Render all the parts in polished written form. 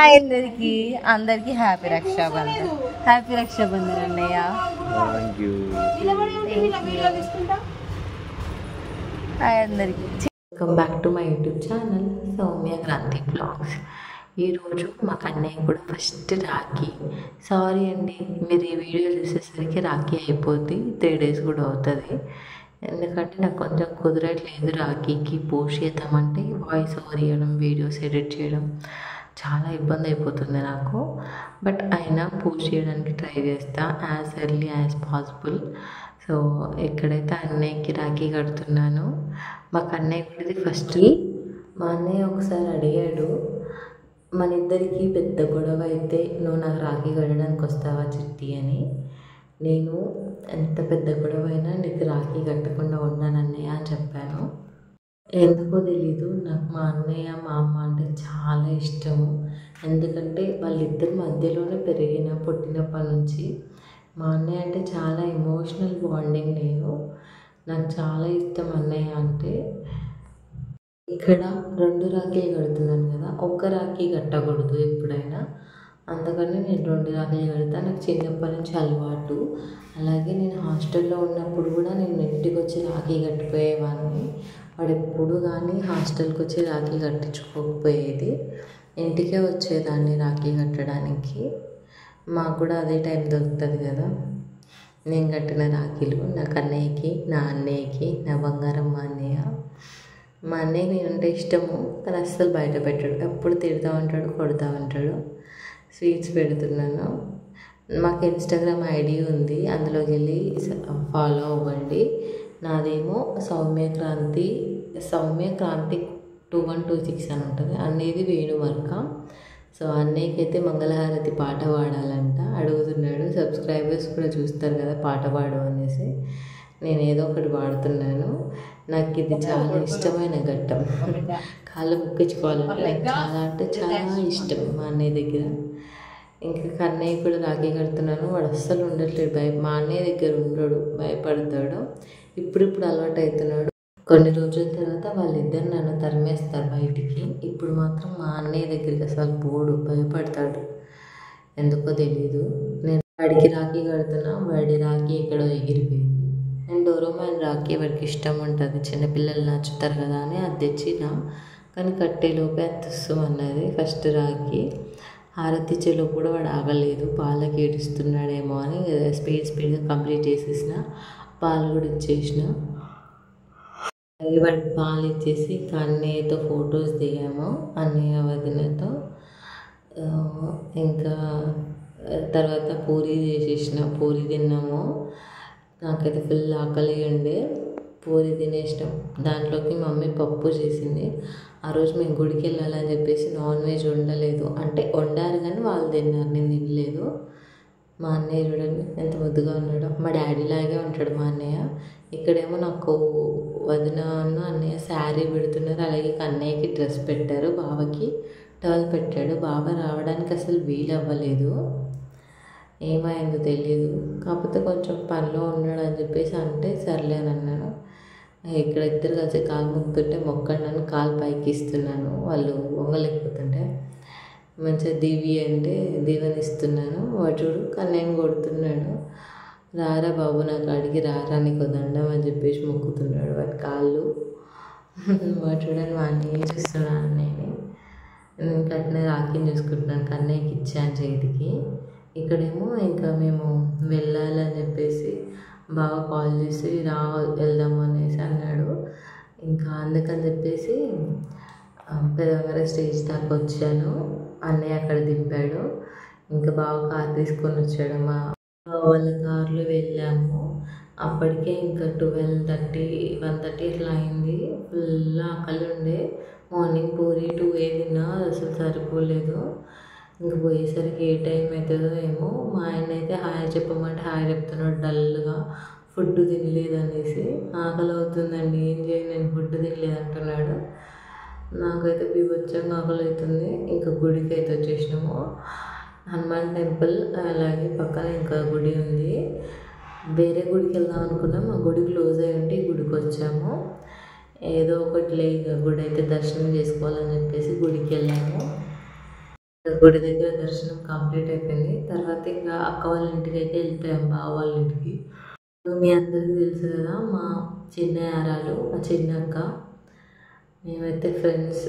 అందరికి అందరికి happy Rakshabandhan. Happy Rakshabandhan అన్నయ్య. అందరికి welcome back to my YouTube channel Soumya Kranti blogs. ఈరోజు మా కన్నయ్య కూడా ఫస్ట్ రాఖీ. సారీ అండి, మీరు ఈ వీడియో చూసేసరికి రాఖీ అయిపోద్ది, 3 days కూడా అవుతుంది. ఎందుకంటే నాకు కొంచెం కుదరట్లేదు రాఖీకి పోస్ట్ చేద్దామంటే వాయిస్ ఓవర్ ఇవ్వడం, వీడియోస్ ఎడిట్ చేయడం చాలా ఇబ్బంది అయిపోతుంది నాకు. బట్ అయినా పోస్ట్ చేయడానికి ట్రై చేస్తా as early as possible. So ఎక్కడైతే అన్నయ్యకి రాఖీ కడుతున్నానో మాకు అన్నయ్య కూడా ఫస్ట్ మా అన్నయ్య ఒకసారి అడిగాడు, మన ఇద్దరికి పెద్ద గొడవ అయితే నువ్వు నాకు రాఖీ కట్టడానికి వస్తావా చిట్టి అని. నేను ఎంత పెద్ద గొడవ అయినా నీకు రాఖీ కట్టకుండా ఉన్నాను అన్నయ్య అని చెప్పాను. ఎందుకో తెలీదు, నాకు మా అన్నయ్య మా అమ్మ అంటే చాలా ఇష్టము. ఎందుకంటే వాళ్ళిద్దరి మధ్యలోనే పుట్టినప్పటి నుంచి మా అన్నయ్య అంటే చాలా ఎమోషనల్ బాండింగ్. నాకు చాలా ఇష్టం అన్నయ్య అంటే. ఇక్కడ 2 రాఖీలు కడుతున్నాను కదా, ఒక్క రాఖీ కట్టకూడదు ఎప్పుడైనా, అందుకని నేను 2 రాఖీలు కడతాను. నాకు చిన్నప్పటి నుంచి అలవాటు. అలాగే నేను హాస్టల్లో ఉన్నప్పుడు కూడా నేను ఇంటికి వచ్చి రాఖీ కట్టిపోయేవాడిని. వాడు ఎప్పుడు కానీ హాస్టల్కి వచ్చి రాఖీ కట్టించుకోకపోయేది, ఇంటికే వచ్చేదాన్ని రాఖీ కట్టడానికి. మాకు కూడా అదే టైం దొరుకుతుంది కదా. నేను కట్టిన రాఖీలు నా కన్నయ్యకి, నా అన్నయ్యకి, నా బంగారం మా అన్నయ్య. మా అన్నయ్యకి నేనంటే ఇష్టము, కానీ అస్సలు బయట పెట్టాడు. ఎప్పుడు తిడతా ఉంటాడు, కొడతా ఉంటాడు. స్వీట్స్ పెడుతున్నాను. మాకు ఇన్స్టాగ్రామ్ ఐడి ఉంది, అందులోకి వెళ్ళి ఫాలో అవ్వండి. నాదేమో సౌమ్య క్రాంతి 2126 అని ఉంటుంది. అనేది వేణువర్క. సో అన్నయ్యకి అయితే మంగళహారతి పాట పాడాలంట, అడుగుతున్నాడు. సబ్స్క్రైబర్స్ కూడా చూస్తారు కదా పాట పాడు అనేసి, నేను ఏదో ఒకటి పాడుతున్నాను. నాకు ఇది చాలా ఇష్టమైన ఘట్టం. కాళ్ళు ముక్కించుకోవాలంటే నాకు చాలా అంటే చాలా ఇష్టం మా అన్నయ్య దగ్గర. ఇంకా కన్నయ్య కూడా రాఖీ కడుతున్నాను. వాడు అస్సలు ఉండట్లేదు, మా అన్నయ్య దగ్గర ఉండడు, భయపడతాడు. ఇప్పుడు అలవాటు అవుతున్నాడు. కొన్ని రోజుల తర్వాత వాళ్ళిద్దరు నన్ను తరిమేస్తారు బయటికి. ఇప్పుడు మాత్రం మా అన్నయ్య దగ్గరికి అసలు పోడు, భయపడతాడు, ఎందుకో తెలీదు. నేను వాడికి రాఖీ కడుతున్నా, వాడి రాఖీ ఎక్కడో ఎగిరిపోయింది. నేను డోరోమాన్ రాఖీ వాడికి ఇష్టం ఉంటుంది, చిన్నపిల్లలు నచ్చుతారు కదా అని అది తెచ్చిన. కానీ కట్టేలోపే అన్నది ఫస్ట్ రాఖీ. హారతి ఇచ్చేలోపు కూడా వాడు ఆగలేదు, పాలకి ఏడుస్తున్నాడేమో అని స్పీడ్గా కంప్లీట్ చేసేసిన. పాలు కూడా ఇచ్చేసిన. వాడికి పాలు ఇచ్చేసి ఇంకా అన్నయ్యతో ఫొటోస్ దిగాము, అన్నయ్య వదినతో. ఇంకా తర్వాత పూరి చేసేసిన, పూరి తిన్నాము. నాకైతే ఫుల్ ఆకలి ఉండే, పూరి తినేసినాం. దాంట్లోకి మమ్మీ పప్పు చేసింది. ఆ రోజు మేము గుడికి వెళ్ళాలని చెప్పేసి నాన్ వెజ్ వండలేదు, అంటే వండారు కానీ వాళ్ళు తిన్నారు, నేను తినలేదు. మా అన్నయ్య చూడండి ఎంత ముద్దుగా ఉన్నాడో, మా డాడీ లాగే ఉంటాడు మా అన్నయ్య. ఇక్కడేమో నాకు వదిన అన్నయ్య శారీ పెడుతున్నారు, అలాగే అన్నయ్యకి డ్రెస్ పెట్టారు, బావకి టవల్ పెట్టాడు. బావ రావడానికి అసలు వీలు అవ్వలేదు, ఏమైందో తెలియదు. కాకపోతే కొంచెం పనిలో ఉన్నాడు అని చెప్పేసి అంటే సర్లే అని అన్నాను. ఇక్కడ ఇద్దరు కలిసి కాలు మొక్కుతుంటే మొక్కండి కాలు పైకి ఇస్తున్నాను, వాళ్ళు వంగలేకపోతుంటే మంచిగా దివి అంటే దీవెనిస్తున్నాను. వాడు కన్నయ్యని కొడుతున్నాడు. రారా బాబు నాకు అడిగి రారా నీకు దండం అని చెప్పేసి మొక్కుతున్నాడు వాడి కాళ్ళు. వాడు చూడండి మా అన్నయ్య చూస్తున్నాను. అన్నయ్యని నేను కట్టిన రాఖీని చూసుకుంటున్నాను, కన్నయ్యకి ఇచ్చాను చేతికి. ఇక్కడేమో ఇంకా మేము వెళ్ళాలని చెప్పేసి బాగా కాల్ చేసి వెళ్దాము అనేసి అన్నాడు. ఇంకా అందుకని చెప్పేసి పెద్దగారు స్టేజ్ దాకా వచ్చాను. అన్నయ్య అక్కడ దింపాడు. ఇంకా బాగా కార్ తీసుకొని వచ్చాడు. మా వాళ్ళ కార్లో వెళ్ళాము. అప్పటికే ఇంకా 12:30, 1:30 ఇట్లా అయింది. ఫుల్ ఆకలి ఉండే. మార్నింగ్ పూరి 2 తిన్నా, అసలు సరిపోలేదు. ఇంక పోయేసరికి ఏ టైం అవుతుందో ఏమో. మా ఆయన అయితే హాయ్ చెప్పమంటే హాయ్ చెప్తున్నాడు డల్గా, ఫుడ్ తినలేదు అనేసి. ఆకలి అవుతుందండి, ఏం చేయాలి, నేను ఫుడ్ తినలేదు అంటున్నాడు. నాకైతే బీభత్సంగా ఆకలి అవుతుంది. ఇంకా గుడికి అయితే వచ్చేసినాము, హనుమాన్ టెంపుల్. అలాగే పక్కన ఇంకా గుడి ఉంది. వేరే గుడికి వెళ్దాం అనుకున్నాం, ఆ గుడి క్లోజ్ అయ్యి ఉంటే ఈ గుడికి వచ్చాము. ఏదో ఒకటి గుడి అయితే దర్శనం చేసుకోవాలని చెప్పేసి గుడికి వెళ్ళాము. గుడి దగ్గర దర్శనం కంప్లీట్ అయిపోయింది. తర్వాత ఇంకా అక్క వాళ్ళ ఇంటికి అయితే వెళ్ళిపోయాం, బావ వాళ్ళ ఇంటికి. మీ అందరికీ తెలుసు కదా, మా చిన్న యారాలు, మా చిన్న అక్క, మేమైతే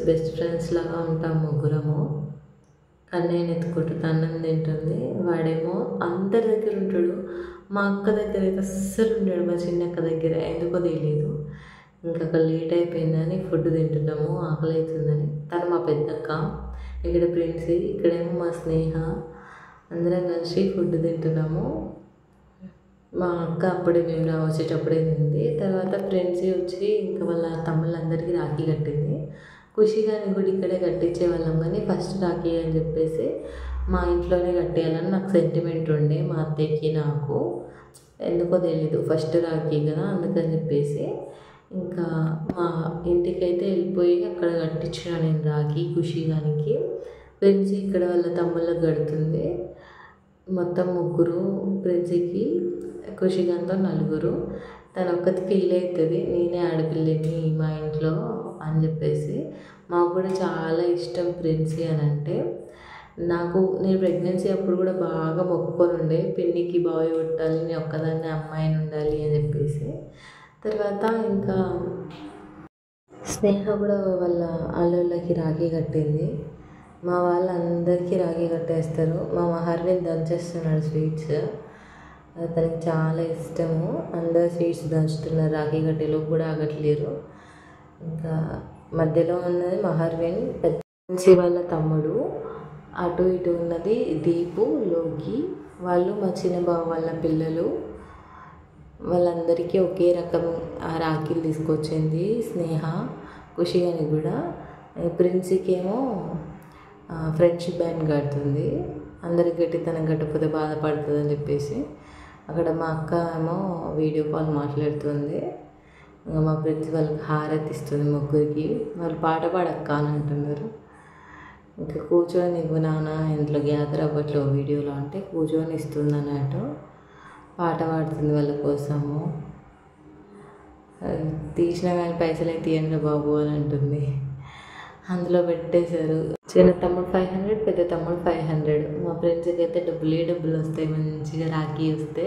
బెస్ట్ ఫ్రెండ్స్ లాగా ఉంటాం ముగ్గురము. కన్నయ్యని ఎత్తుకుంటూ అన్నం తింటుంది, వాడేమో అందరి దగ్గర ఉంటాడు. మా అక్క దగ్గర అయితే అస్సలు ఉంటాడు, మా చిన్న అక్క దగ్గర ఎందుకో తెలియదు. ఇంకా అక్కడ లేట్ అయిపోయిందని ఫుడ్ తింటున్నాము, ఆకలి అవుతుందని. తను మా పెద్దక్క, ఇక్కడ ప్రిన్సీ, ఇక్కడేమో మా స్నేహ, అందరం కలిసి ఫుడ్ తింటున్నాము. మా అక్క అప్పుడే మేము వచ్చేటప్పుడే తింది. తర్వాత ఫ్రెండ్స్ వచ్చి ఇంకా వాళ్ళ తమ్ముళ్ళందరికీ రాఖీ కట్టింది. ఖుషి గారిని కూడా ఇక్కడే కట్టించే వాళ్ళం, కానీ ఫస్ట్ రాఖీ అని చెప్పేసి మా ఇంట్లోనే కట్టేయాలని నాకు సెంటిమెంట్ ఉండే, మా అత్తయ్యకి నాకు ఎందుకో తెలీదు, ఫస్ట్ రాఖీ కదా అందుకని చెప్పేసి ఇంకా మా ఇంటికైతే వెళ్ళిపోయి అక్కడ కట్టించిన నేను రాఖీ ఖుషి గారికి. ఫ్రెండ్స్ ఇక్కడ వాళ్ళ తమ్ముళ్ళకి కడుతుంది, మొత్తం ముగ్గురు, ఫ్రెండ్స్కి ఖుషిగాంతో నలుగురు. తను ఒక్కటి ఫీల్ అవుతుంది, నేనే ఆడపిల్లని మా ఇంట్లో అని చెప్పేసి. మాకు కూడా చాలా ఇష్టం ప్రిన్సీ అని అంటే. నేను ప్రెగ్నెన్సీ అప్పుడు కూడా బాగా మొక్కుకొని ఉండే, పిన్నికి బాయ్ పుట్టాలి, నేను ఒక్కదాన్ని అమ్మాయిని ఉండాలి అని చెప్పేసి. తర్వాత ఇంకా స్నేహ కూడా వాళ్ళ అల్లుళ్ళకి రాఖీ కట్టింది. మా వాళ్ళందరికీ రాఖీ కట్టేస్తారు. మా మహర్విన్ దంచేస్తున్నాడు స్వీట్స్, తనకి చాలా ఇష్టము. అందరు స్వీట్స్ దంచుతున్నారు, రాఖీ కట్టేలోపు కూడా ఆగట్లేరు. ఇంకా మధ్యలో ఉన్నది మహర్విన్, పెద్ద వాళ్ళ తమ్ముడు. అటు ఇటు ఉన్నది దీపు, లోకి, వాళ్ళు మా చిన్న బావ వాళ్ళ పిల్లలు. వాళ్ళందరికీ ఒకే రకం రాఖీలు తీసుకొచ్చింది స్నేహ, ఖుషి అని కూడా. ప్రిన్సీకి ఏమో ఫ్రెండ్షిప్ బ్యాండ్ కడుతుంది, అందరికి గట్టి తనకు కట్టకపోతే బాధపడుతుంది అని చెప్పేసి. అక్కడ మా అక్క ఏమో వీడియో కాల్ మాట్లాడుతుంది, మా ప్రిన్సీ వాళ్ళకి హారతి ఇస్తుంది ముగ్గురికి. వాళ్ళు పాట పాడక్క అని అంటున్నారు. ఇంకా కూర్చొని ఇవ్వు నాన్న, ఇంట్లో గ్యాదర్ అవ్వట్లో వీడియోలో అంటే కూర్చొని ఇస్తుంది అన్నట్టు. పాట పాడుతుంది వాళ్ళ కోసము. తీసిన కానీ పైసలు అయితే తీయండి బాబు అని అంటుంది. అందులో పెట్టేశారు. చిన్న తమ్ముడు 500, పెద్ద తమ్ముడు 500. మా ఫ్రెండ్స్కి అయితే డబ్బులు వస్తాయి, మంచిగా రాఖీ వస్తే.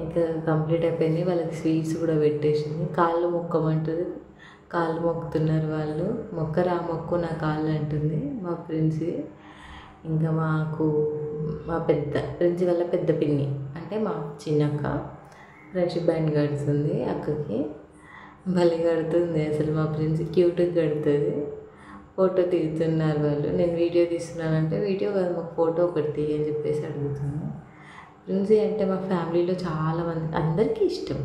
ఇంకా కంప్లీట్ అయిపోయింది. వాళ్ళకి స్వీట్స్ కూడా పెట్టేసింది. కాళ్ళు మొక్కమంటుంది, కాళ్ళు మొక్కుతున్నారు వాళ్ళు. మొక్కరా మొక్కు నా కాళ్ళు అంటుంది మా ఫ్రెండ్స్. ఇంకా మాకు మా ఫ్రెండ్స్ వల్ల పెద్ద పిన్ని అంటే మా చిన్నక్క ఫ్రెండ్షిప్ బ్యాండ్ కడుతుంది అక్కకి. భలే కడుతుంది అసలు, మా ఫ్రెండ్స్ క్యూట్గా కడుతుంది. ఫోటో తీస్తున్నారు వాళ్ళు. నేను వీడియో తీస్తున్నానంటే వీడియో కాదు, మాకు ఫోటో ఒకటి తీయని చెప్పేసి అడుగుతున్నాను. ప్రిన్సీ అంటే మా ఫ్యామిలీలో చాలామంది అందరికీ ఇష్టం,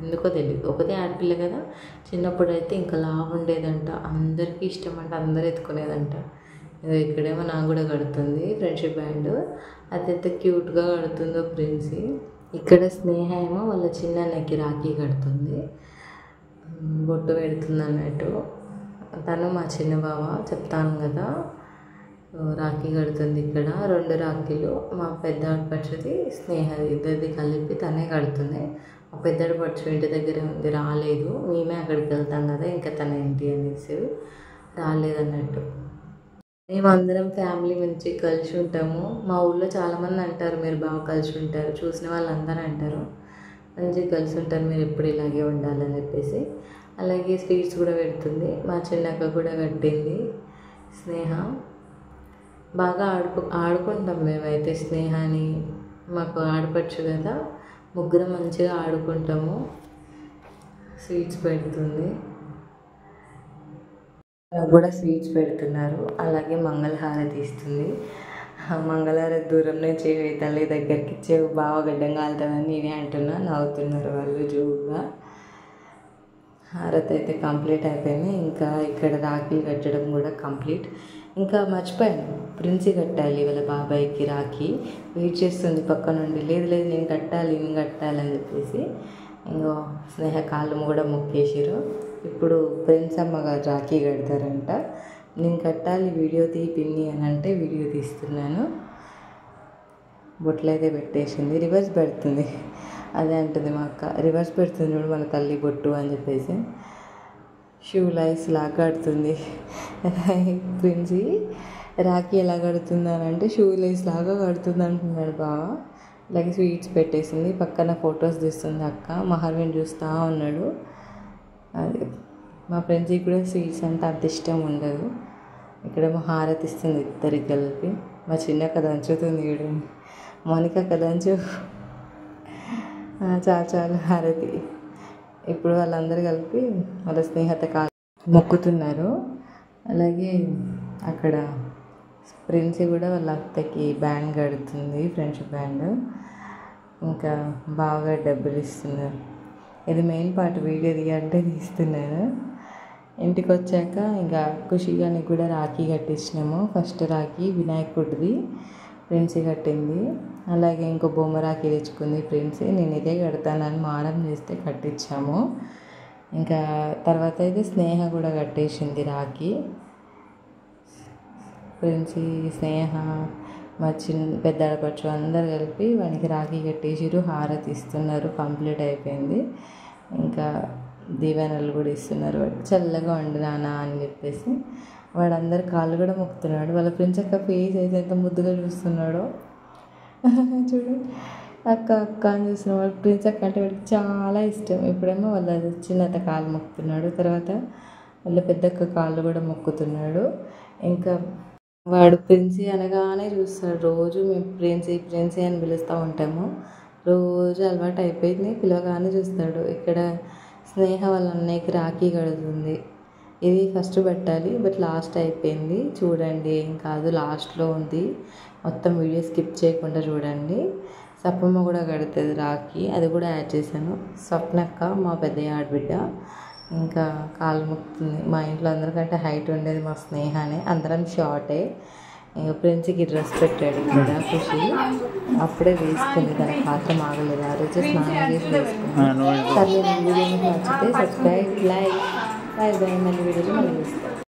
ఎందుకో తెలియదు. ఒకటే ఆడపిల్ల కదా, చిన్నప్పుడు అయితే ఇంకా లావు ఉండేదంట, అందరికీ ఇష్టం అంట, అందరు ఎత్తుకునేదంట. ఇక్కడేమో నాకు కూడా కడుతుంది ఫ్రెండ్షిప్ బ్యాండ్, అదైతే క్యూట్గా కడుతుందో ప్రిన్సీ. ఇక్కడ స్నేహ ఏమో వాళ్ళ చిన్నన్నకి రాఖీ కడుతుంది, బొట్టు పెడుతుంది అన్నట్టు. తను మా చిన్న బావ, చెప్తాను కదా, రాఖీ కడుతుంది. ఇక్కడ 2 రాఖీలు, మా పెద్ద ఆడపడుచుది స్నేహ, ఇద్దరిది కలిపి తనే కడుతుంది. మా పెద్ద ఆడపడుచు ఇంటి దగ్గర ఉంది, రాలేదు. మేమే అక్కడికి వెళ్తాం కదా, ఇంకా తన ఇంటి అనేసి రాలేదన్నట్టు. మేమందరం ఫ్యామిలీ మంచి కలిసి ఉంటాము. మా ఊళ్ళో చాలామంది అంటారు మీరు బాగా కలిసి ఉంటారు, చూసిన వాళ్ళందరూ అంటారు మంచిగా కలిసి ఉంటారు మీరు, ఎప్పుడు ఇలాగే ఉండాలని చెప్పేసి. అలాగే స్వీట్స్ కూడా పెడుతుంది. మా చిన్నక్క కూడా కట్టింది స్నేహ. బాగా ఆడుకుంటాం మేమైతే స్నేహాని, మాకు ఆడపడుచు కదా, ముగ్గురం మంచిగా ఆడుకుంటాము. స్వీట్స్ పెడుతుంది, కూడా స్వీట్స్ పెడుతున్నారు. అలాగే మంగళహారతి ఇస్తుంది. మంగళహారతి దూరం నుంచి తల్లి దగ్గరికి ఇచ్చే బాగా గడ్డం కాలుతుందని నేనే అంటున్నా, నవ్వుతున్నారు వాళ్ళు జోరుగా. హారతి అయితే కంప్లీట్ అయిపోయింది. ఇంకా ఇక్కడ రాఖీలు కట్టడం కూడా కంప్లీట్. ఇంకా మర్చిపోయాను, ప్రిన్సీ కట్టాలి వాళ్ళ బాబాయ్కి రాఖీ. వెయిట్ చేస్తుంది పక్క నుండి, లేదు నేను కట్టాలి అని చెప్పేసి. ఇంకో స్నేహ కాళ్ళు కూడా మొక్కేసారు. ఇప్పుడు ప్రిన్స్ అమ్మగారు రాఖీ కడతారంట. నేను కట్టాలి, వీడియో పిన్ని అని అంటే వీడియో తీస్తున్నాను. బొట్లు అయితే పెట్టేసింది, రివర్స్ పెడుతుంది. అదే అంటుంది మా అక్క, రివర్స్ పెడుతుంది చూడు మన తల్లి బొట్టు అని చెప్పేసి. షూ లైస్ లాగా కడుతుంది ప్రిన్సీ. రాఖీ ఎలా కడుతుందనంటే షూ లేస్ లాగా కడుతుంది అంటున్నాడు బావ. అలాగే స్వీట్స్ పెట్టేసింది, పక్కన ఫొటోస్ తీస్తుంది అక్క. మహర్విన్ చూస్తూ ఉన్నాడు. అది మా ఫ్రెండ్స్కి కూడా స్వీట్స్ అంటే అంత ఇష్టం ఉండదు. ఇక్కడేమో హారతి ఇస్తుంది ఇద్దరికి కలిపి. మా చిన్నక్క దంచుతుంది చూడండి, మౌనికక్క దంచు, చాలు హారతి. ఇప్పుడు వాళ్ళందరూ కలిపి వాళ్ళ స్నేహిత కాలు మొక్కుతున్నారు. అలాగే అక్కడ ప్రిన్సీ కూడా వాళ్ళ అత్తకి బ్యాండ్ కడుతుంది, ఫ్రెండ్షిప్ బ్యాండ్. ఇంకా బాగా డబ్బులు ఇస్తున్నారు. ఇది మెయిన్ పార్ట్, వీడియో దిగంటే తీస్తున్నాను. ఇంటికి వచ్చాక ఇంకా ఖుషిగానికి కూడా రాఖీ కట్టించినాము. ఫస్ట్ రాఖీ వినాయకుడిది ప్రిన్సీ కట్టింది. అలాగే ఇంకో బొమ్మ రాఖీ తెచ్చుకుంది ప్రిన్సీ. నేను ఇదే కడతానని మారం చేస్తే కట్టించాము. ఇంకా తర్వాత అయితే స్నేహ కూడా కట్టేసింది రాఖీ. ప్రిన్సీ, స్నేహ, మా పెద్ద ఆడపడుచు అందరు కలిపి వానికి రాఖీ కట్టేసిరు. హారతి ఇస్తున్నారు. కంప్లీట్ అయిపోయింది. ఇంకా దీవెనలు కూడా ఇస్తున్నారు. వాడు చల్లగా ఉండు నాన్న అని చెప్పేసి వాడందరు కాళ్ళు కూడా మొక్కుతున్నాడు. వాళ్ళ ఫ్రెండ్స్ అక్క ఫేస్ అయితే ఎంత ముద్దుగా చూస్తున్నాడో చూడు, అక్క అక్క అని చూస్తున్నాడు. వాడు ప్రిన్స్ అక్క అంటే వాడికి చాలా ఇష్టం. ఇప్పుడేమో వాళ్ళ చిన్నత కాళ్ళు మొక్కుతున్నాడు. తర్వాత వాళ్ళ పెద్దక్క కాళ్ళు కూడా మొక్కుతున్నాడు. ఇంకా వాడు ప్రిన్సీ అనగానే చూస్తాడు. రోజు మేము ప్రిన్సీ ప్రిన్సీ అని పిలుస్తూ ఉంటాము. రోజు అలవాటు అయిపోయింది, పిలవగానే చూస్తాడు. ఇక్కడ స్నేహ వాళ్ళ అన్నయ్యకి రాఖీ కడుతుంది. ఇది ఫస్ట్ పెట్టాలి, బట్ లాస్ట్ అయిపోయింది. చూడండి, ఏం కాదు, లాస్ట్లో ఉంది. మొత్తం వీడియో స్కిప్ చేయకుండా చూడండి. సప్పమ్మ కూడా కడుతుంది రాఖీ, అది కూడా యాడ్ చేశాను. స్వప్నక్క మా పెద్దయ్య ఆడబిడ్డ ఇంకా కాలు మొక్కుతుంది. మా ఇంట్లో అందరికంటే హైట్ ఉండేది మా స్నేహానే, అందరం షార్టే. ఇంకా ప్రిన్సీకి డ్రెస్ పెట్టాడు కదా ఖుషి, అప్పుడే వేసుకుంది. దానికి పాత్ర ఆగలేదు. ఆ రోజు స్నానం చేసి వేసుకుంది. సరే, వీడియో నచ్చితే సబ్స్క్రైబ్, లైక్, బై బై. మళ్ళీ వీడియోలో మళ్ళీ వేస్తాను.